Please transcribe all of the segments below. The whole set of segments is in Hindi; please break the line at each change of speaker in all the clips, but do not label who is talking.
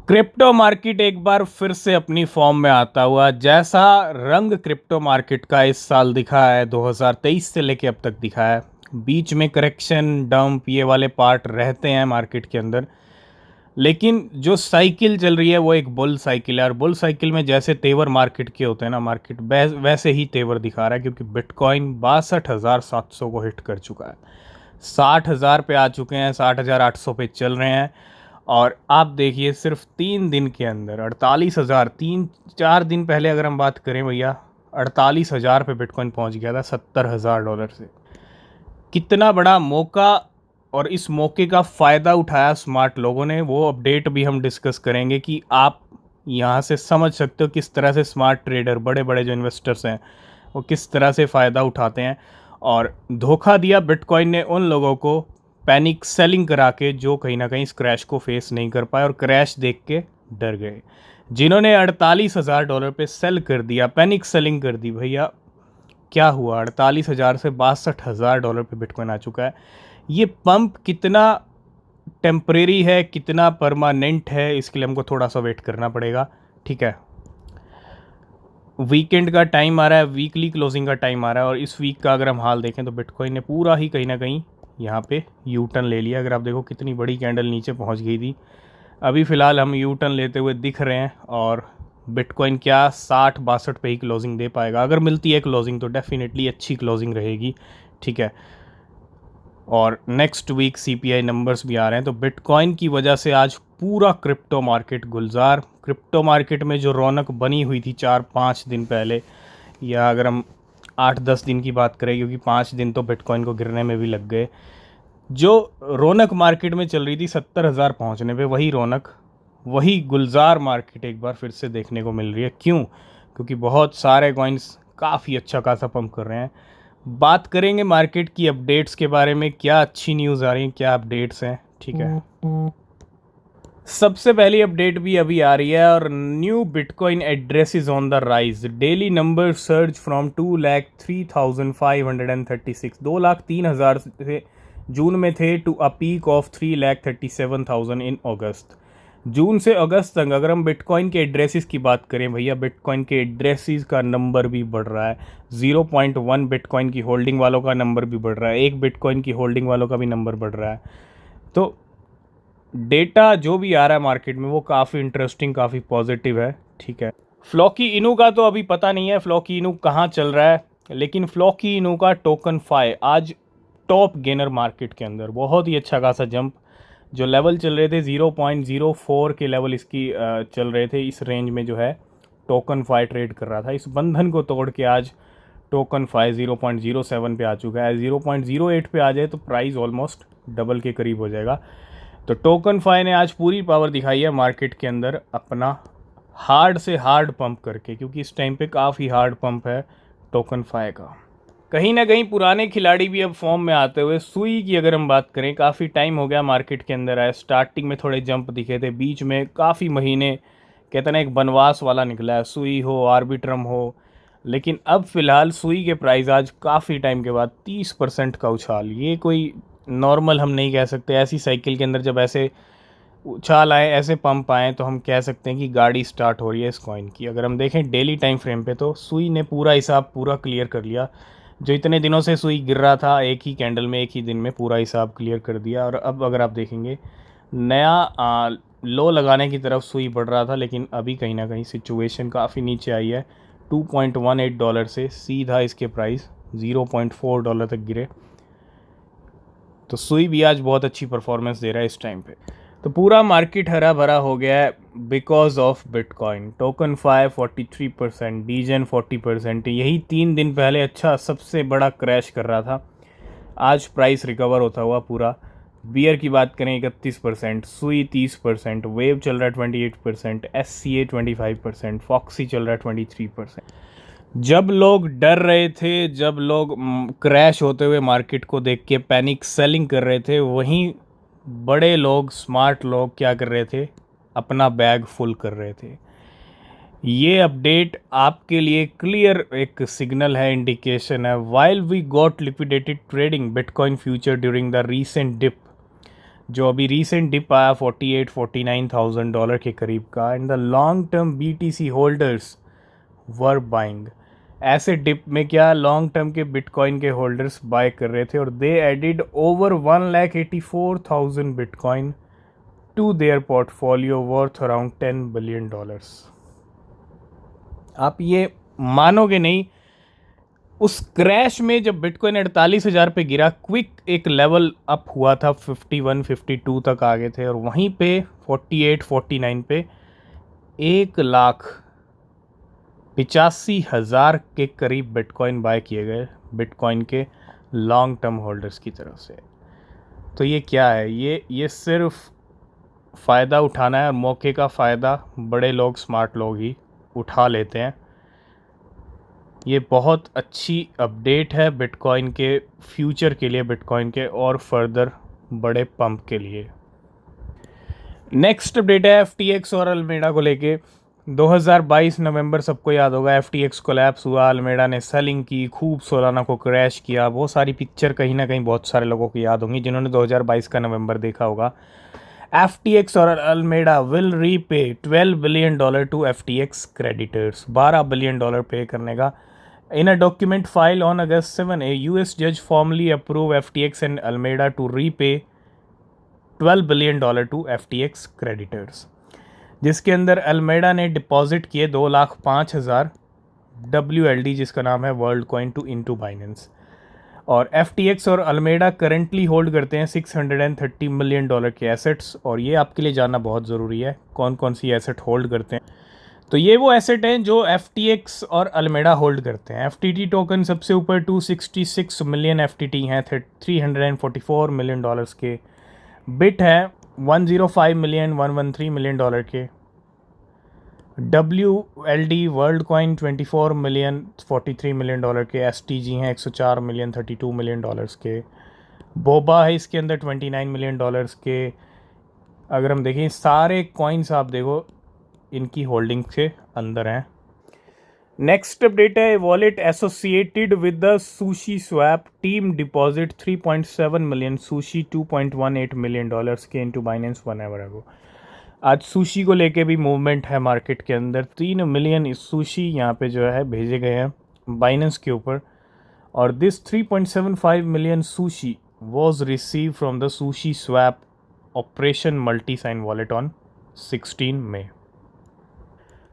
क्रिप्टो मार्केट एक बार फिर से अपनी फॉर्म में आता हुआ, जैसा रंग क्रिप्टो मार्केट का इस साल दिखा है, 2023 से लेके अब तक दिखा है। बीच में करेक्शन, डंप, ये वाले पार्ट रहते हैं मार्केट के अंदर, लेकिन जो साइकिल चल रही है वो एक बुल साइकिल है। और बुल साइकिल में जैसे तेवर मार्केट के होते हैं ना, मार्केट वैसे ही तेवर दिखा रहा है, क्योंकि बिटकॉइन 62,700 को हिट कर चुका है, 60,000 पे आ चुके हैं, 60,800 पे चल रहे हैं। और आप देखिए सिर्फ 3 दिन के अंदर 48,000, 3-4 दिन पहले अगर हम बात करें भैया, 48,000 पे बिटकॉइन पहुंच गया था $70,000 से। कितना बड़ा मौका, और इस मौके का फ़ायदा उठाया स्मार्ट लोगों ने, वो अपडेट भी हम डिस्कस करेंगे कि आप यहाँ से समझ सकते हो किस तरह से स्मार्ट ट्रेडर, बड़े बड़े जो इन्वेस्टर्स हैं, वो किस तरह से फ़ायदा उठाते हैं। और धोखा दिया बिटकॉइन ने उन लोगों को, पैनिक सेलिंग करा के, जो कहीं ना कहीं इस क्रैश को फेस नहीं कर पाए और क्रैश देख के डर गए। जिन्होंने $48,000 पे सेल कर दिया, पैनिक सेलिंग कर दी भैया, क्या हुआ? 48,000 से $62,000 पे बिटकॉइन आ चुका है। ये पंप कितना टेम्परेरी है, कितना परमानेंट है, इसके लिए हमको थोड़ा सा वेट करना पड़ेगा। ठीक है, वीकेंड का टाइम आ रहा है, वीकली क्लोजिंग का टाइम आ रहा है, और इस वीक का अगर हम हाल देखें तो बिटकॉइन ने पूरा ही कहीं ना कहीं यहाँ पे यू टर्न ले लिया। अगर आप देखो कितनी बड़ी कैंडल नीचे पहुँच गई थी, अभी फ़िलहाल हम यू टर्न लेते हुए दिख रहे हैं। और बिटकॉइन क्या 60-62 पे ही क्लोजिंग दे पाएगा? अगर मिलती है क्लोजिंग तो डेफिनेटली अच्छी क्लोजिंग रहेगी। ठीक है, और नेक्स्ट वीक सीपीआई नंबर्स भी आ रहे हैं, तो बिटकॉइन की वजह से आज पूरा क्रिप्टो मार्केट गुलजार। क्रिप्टो मार्केट में जो रौनक बनी हुई थी 4-5 दिन पहले, या अगर हम 8-10 दिन की बात करें, क्योंकि 5 दिन तो बिटकॉइन को गिरने में भी लग गए, जो रौनक मार्केट में चल रही थी 70,000 पहुंचने पे, वही रौनक, वही गुलजार मार्केट एक बार फिर से देखने को मिल रही है। क्यों? क्योंकि बहुत सारे कॉइन्स काफ़ी अच्छा खासा पंप कर रहे हैं। बात करेंगे मार्केट की अपडेट्स के बारे में, क्या अच्छी न्यूज़ आ रही है, क्या अपडेट्स हैं। ठीक है, सबसे पहली अपडेट भी अभी आ रही है, और new bitcoin address is on the rise. Daily number search from 2,03,536, 2,03,000 से जून में थे, टू अ पीक ऑफ 3,37,000 इन अगस्त। जून से अगस्त तक अगर हम बिटकॉइन के एड्रेसेस की बात करें भैया, बिटकॉइन के एड्रेसेस का नंबर भी बढ़ रहा है। 0.1 बिटकॉइन की होल्डिंग वालों का नंबर भी बढ़ रहा है, 1 बिटकॉइन की होल्डिंग वालों का भी नंबर बढ़ रहा है। तो डेटा जो भी आ रहा है मार्केट में वो काफ़ी इंटरेस्टिंग, काफ़ी पॉजिटिव है। ठीक है, फ्लॉकी इनू का तो अभी पता नहीं है फ्लॉकी इनू कहाँ चल रहा है, लेकिन फ्लॉकी इनू का टोकन फाई आज टॉप गेनर मार्केट के अंदर, बहुत ही अच्छा खासा जंप। जो लेवल चल रहे थे 0.04 के लेवल इसकी चल रहे थे, इस रेंज में जो है टोकन फाई ट्रेड कर रहा था। इस बंधन को तोड़ के आज टोकन फाई 0.07 पे आ चुका है। 0.08 पे आ जाए तो प्राइस ऑलमोस्ट डबल के करीब हो जाएगा। तो टोकन फाई ने आज पूरी पावर दिखाई है मार्केट के अंदर, अपना हार्ड से हार्ड पंप करके, क्योंकि इस टाइम पे काफ़ी हार्ड पंप है टोकन फाई का। कहीं ना कहीं पुराने खिलाड़ी भी अब फॉर्म में आते हुए, सुई की अगर हम बात करें, काफ़ी टाइम हो गया मार्केट के अंदर आए, स्टार्टिंग में थोड़े जंप दिखे थे, बीच में काफ़ी महीने कहते ना एक बनवास वाला निकला है, सुई हो, आर्बिट्रम हो। लेकिन अब फ़िलहाल सुई के प्राइस आज काफ़ी टाइम के बाद 30% का उछाल, ये कोई नॉर्मल हम नहीं कह सकते। ऐसी साइकिल के अंदर जब ऐसे उछाल आए, ऐसे पंप आए, तो हम कह सकते हैं कि गाड़ी स्टार्ट हो रही है इस कॉइन की। अगर हम देखें डेली टाइम फ्रेम पे, तो सुई ने पूरा हिसाब पूरा क्लियर कर लिया। जो इतने दिनों से सुई गिर रहा था, एक ही कैंडल में, एक ही दिन में पूरा हिसाब क्लियर कर दिया। और अब अगर आप देखेंगे, नया लो लगाने की तरफ सुई बढ़ रहा था, लेकिन अभी कहीं ना कहीं सिचुएशन काफ़ी नीचे आई है। $2.18 से सीधा इसके प्राइस $0.4 तक गिरे। तो सुई भी आज बहुत अच्छी परफॉर्मेंस दे रहा है इस टाइम पे। तो पूरा मार्केट हरा भरा हो गया है because of bitcoin. TokenFi 43%, degen 40%, यही 3 दिन पहले अच्छा सबसे बड़ा क्रैश कर रहा था, आज प्राइस रिकवर होता हुआ पूरा। बियर की बात करें 31%, सुई 30%, वेव चल रहा है 28%, SCA 25%, फॉक्सी चल रहा है 23%। जब लोग डर रहे थे, जब लोग क्रैश होते हुए मार्केट को देख के पैनिक सेलिंग कर रहे थे, वहीं बड़े लोग, स्मार्ट लोग क्या कर रहे थे? अपना बैग फुल कर रहे थे। ये अपडेट आपके लिए क्लियर एक सिग्नल है, इंडिकेशन है। While we got liquidated trading bitcoin future during the recent dip, जो अभी रिसेंट डिप आया 48-49,000 डॉलर के करीब का। And the long term BTC holders were buying. ऐसे डिप में क्या लॉन्ग टर्म के बिटकॉइन के होल्डर्स बाय कर रहे थे और they added over 1,84,000 bitcoin to their portfolio worth around $10 billion. आप ये मानोगे नहीं, उस क्रैश में जब बिटकॉइन 48,000 पे गिरा, क्विक एक लेवल अप हुआ था, 51-52 तक आ गए थे और वहीं पे 48-49 पे 1,85,000 के करीब बिटकॉइन बाय किए गए बिटकॉइन के लॉन्ग टर्म होल्डर्स की तरफ से। तो ये क्या है, ये सिर्फ फ़ायदा उठाना है और मौके का फ़ायदा बड़े लोग, स्मार्ट लोग ही उठा लेते हैं। ये बहुत अच्छी अपडेट है बिटकॉइन के फ्यूचर के लिए, बिटकॉइन के और फर्दर बड़े पंप के लिए। नेक्स्ट अपडेट है FTX और अल्मेडा को लेके। 2022 नवंबर सबको याद होगा, FTX कोलैप्स हुआ, अल्मेडा ने सेलिंग की, खूब सोलाना को क्रैश किया। बहुत सारी पिक्चर कहीं ना कहीं बहुत सारे लोगों को याद होंगी जिन्होंने 2022 का नवंबर देखा होगा। FTX और Alameda will repay $12 billion to FTX creditors. $12 billion pay करने का। In a document filed on August 7, a US judge formally approved FTX and Alameda to repay $12 billion to FTX creditors, जिसके अंदर अल्मेडा ने डिपॉजिट किए 2,05,000 WLD, जिसका नाम है world coin, to into Binance. और FTX और अल्मेडा करंटली होल्ड करते हैं $630 मिलियन के एसेट्स। और ये आपके लिए जानना बहुत ज़रूरी है कौन कौन सी एसेट होल्ड करते हैं। तो ये वो एसेट हैं जो FTX और अल्मेडा होल्ड करते हैं। FTT टोकन सबसे ऊपर 266 मिलियन FTT हैं, $344 मिलियन के। बिट है 105 मिलियन, $113 मिलियन के। WLD world coin 24 million, $43 million के। STG हैं 104 मिलियन, $32 मिलियन के। बोबा है इसके अंदर 29 मिलियन के। अगर हम देखें सारे कॉइन्स, आप देखो इनकी होल्डिंग के अंदर हैं। नेक्स्ट अपडेट है, wallet associated with the Sushi swap team deposit 3.7 million, sushi $2.18 million के इनटू बाइनेंस 1 आवर अगो। आज सुशी को लेके भी मूवमेंट है मार्केट के अंदर। 3 मिलियन सुशी यहाँ पे जो है भेजे गए हैं बाइनेंस के ऊपर। और this 3.75 million Sushi was receive from the Sushi swap operation multi sign wallet on 16 May.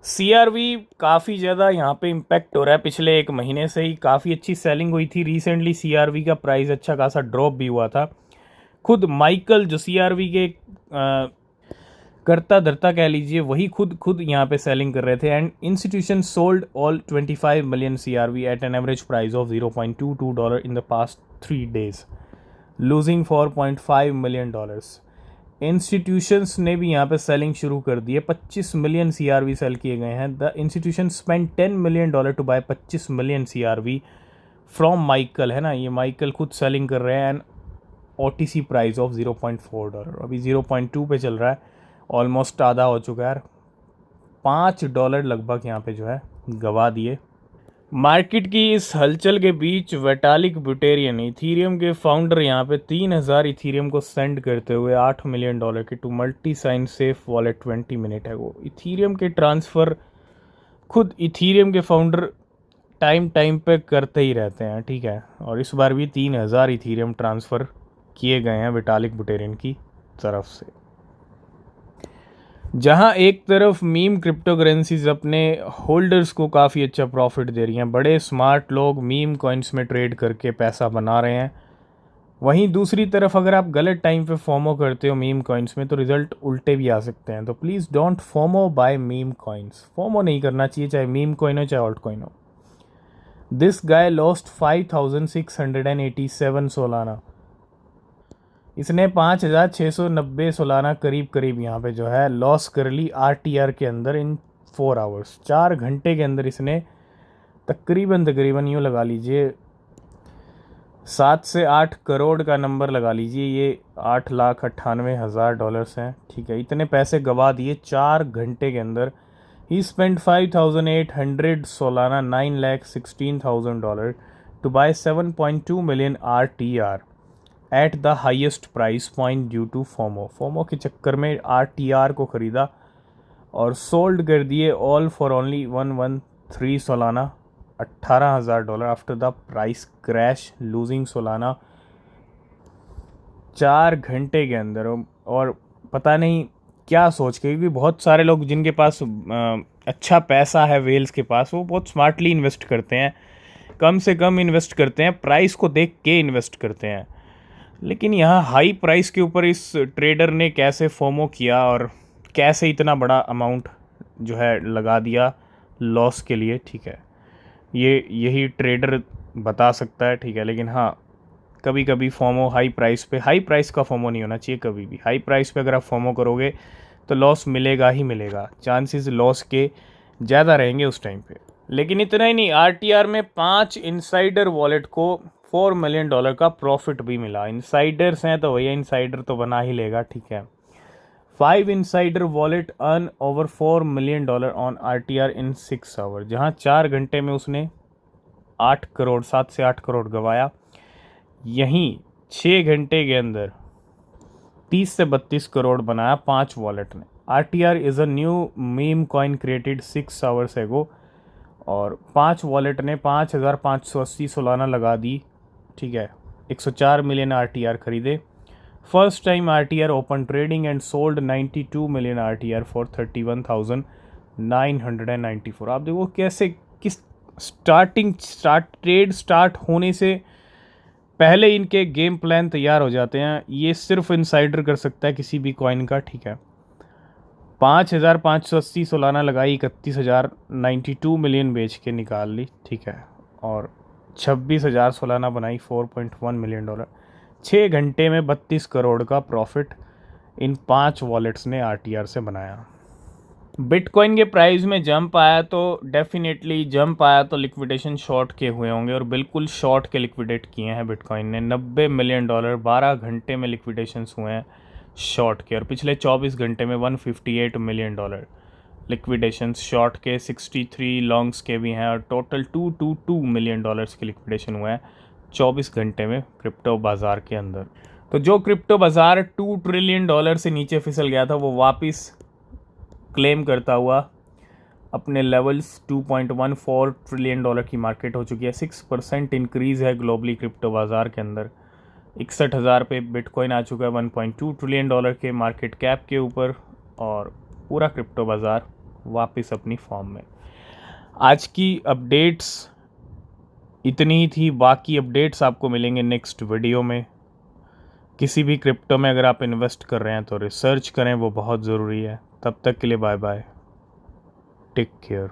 CRV काफ़ी ज़्यादा यहाँ पे इम्पैक्ट हो रहा है। पिछले एक महीने से ही काफ़ी अच्छी सेलिंग हुई थी। रिसेंटली CRV का प्राइस अच्छा खासा ड्रॉप भी हुआ था। खुद माइकल जो CRV के करता धरता कह लीजिए, वही खुद यहाँ पे सेलिंग कर रहे थे। And institution sold all 25 million CRV at an average price of $0.22 in the past 3 days, losing $4.5 million. Institutions ने भी यहाँ पे सेलिंग शुरू कर दी है। 25 मिलियन CRV सेल किए गए हैं। The institution spend $10 million to buy 25 million CRV from Michael, है ना, ये माइकल खुद सेलिंग कर रहे हैं। एंड OTC प्राइस ऑफ $0.4, अभी 0.2 पे चल रहा है, ऑलमोस्ट आधा हो चुका है। $5 लगभग यहाँ पे जो है गवा दिए। मार्केट की इस हलचल के बीच विटालिक बुटेरियन, इथीरियम के फाउंडर, यहाँ पे 3,000 इथीरियम को सेंड करते हुए $8 मिलियन के to multi sign safe wallet 20 minute है वो। इथीरियम के ट्रांसफ़र खुद इथीरियम के फाउंडर टाइम पे करते ही रहते हैं, ठीक है। और इस बार भी 3,000 इथीरियम ट्रांसफ़र किए गए हैं विटालिक बुटेरियन की तरफ से। जहां एक तरफ मीम क्रिप्टो करेंसीज अपने होल्डर्स को काफ़ी अच्छा प्रॉफिट दे रही हैं, बड़े स्मार्ट लोग मीम कॉइन्स में ट्रेड करके पैसा बना रहे हैं, वहीं दूसरी तरफ अगर आप गलत टाइम पे फोमो करते हो मीम कॉइन्स में तो रिजल्ट उल्टे भी आ सकते हैं। तो please don't FOMO buy meme coins. FOMO नहीं करना चाहिए, चाहे मीम कॉइन हो चाहे ऑल्ट कॉइन हो। This guy lost 5,687 Solana. इसने 5,690 सोलाना करीब यहाँ पे जो है लॉस कर ली RTR के अंदर इन 4 आवर्स। 4 घंटे के अंदर इसने तकरीबन यूँ लगा लीजिए 7 से 8 करोड़ का नंबर लगा लीजिए, ये $8,98,000 हैं, ठीक है। इतने पैसे गवा दिए 4 घंटे के अंदर। ही spend 5,800 Solana, $9,16,000 to buy 7.2 million RTR at the highest price point due to FOMO के चक्कर में RTR को ख़रीदा और सोल्ड कर दिए all for only 113 Solana, $18,000 after the price crash, losing Solana 4 घंटे के अंदर। और पता नहीं क्या सोच के, क्योंकि बहुत सारे लोग जिनके पास अच्छा पैसा है वेल्स के पास, वो बहुत स्मार्टली इन्वेस्ट करते हैं, कम से कम इन्वेस्ट करते हैं, प्राइस को देख के इन्वेस्ट करते हैं। लेकिन यहाँ हाई प्राइस के ऊपर इस ट्रेडर ने कैसे फोमो किया और कैसे इतना बड़ा अमाउंट जो है लगा दिया लॉस के लिए, ठीक है, ये यही ट्रेडर बता सकता है, ठीक है। लेकिन हाँ, कभी कभी फोमो हाई प्राइस का फोमो नहीं होना चाहिए कभी भी। हाई प्राइस पे अगर आप फोमो करोगे तो लॉस मिलेगा ही मिलेगा, चांसेस लॉस के ज़्यादा रहेंगे उस टाइम पे। लेकिन इतना ही नहीं, RTR में 5 इनसाइडर वॉलेट को $4 मिलियन का प्रॉफिट भी मिला। इनसाइडर्स हैं तो भैया इनसाइडर तो बना ही लेगा, ठीक है। 5 insider wallet earn over $4 million on RTR in 6 hour, जहाँ 4 घंटे में उसने 7 से 8 करोड़ गवाया। यहीं 6 घंटे के अंदर 30 से 32 करोड़ बनाया 5 वॉलेट ने। RTR is a new meme coin created 6 hours एगो, और 5 वॉलेट ने 5,580 सोलाना लगा दी, ठीक है। 104 मिलियन RTR खरीदे। First time RTR open trading and sold 92 million RTR for 31,994। आप देखो कैसे, किस ट्रेड स्टार्ट होने से पहले इनके गेम प्लान तैयार हो जाते हैं। ये सिर्फ इनसाइडर कर सकता है किसी भी कॉइन का, ठीक है। 5,580 सोलाना लगाई, 31,092 मिलियन बेच के निकाल ली, ठीक है। और 26,000 सोलाना बनाई, $4.1 मिलियन। 6 घंटे में 32 करोड़ का प्रॉफिट इन 5 वॉलेट्स ने RTR से बनाया। बिटकॉइन के प्राइस में जंप आया तो डेफिनेटली जंप आया तो लिक्विडेशन शॉर्ट के हुए होंगे, और बिल्कुल शॉर्ट के लिक्विडेट किए हैं बिटकॉइन ने। $90 मिलियन 12 घंटे में लिक्विडेशंस हुए हैं शॉर्ट के, और पिछले 24 घंटे में $158 मिलियन लिक्विडेशंस शॉर्ट के, 63 लॉन्ग्स के भी हैं, और टोटल $222 मिलियन के लिक्विडेशन हुए हैं 24 घंटे में क्रिप्टो बाज़ार के अंदर। तो जो क्रिप्टो बाज़ार $2 ट्रिलियन से नीचे फिसल गया था, वो वापस क्लेम करता हुआ अपने लेवल्स 2.14 ट्रिलियन की मार्केट हो चुकी है। 6% इंक्रीज़ है ग्लोबली क्रिप्टो बाज़ार के अंदर। 61,000 पे बिटकॉइन आ चुका है 1.2 ट्रिलियन के मार्केट कैप के ऊपर, और पूरा क्रिप्टो बाज़ार वापस अपनी फॉर्म में। आज की अपडेट्स इतनी ही थी, बाकी अपडेट्स आपको मिलेंगे नेक्स्ट वीडियो में। किसी भी क्रिप्टो में अगर आप इन्वेस्ट कर रहे हैं तो रिसर्च करें, वो बहुत ज़रूरी है। तब तक के लिए बाय बाय, टेक केयर।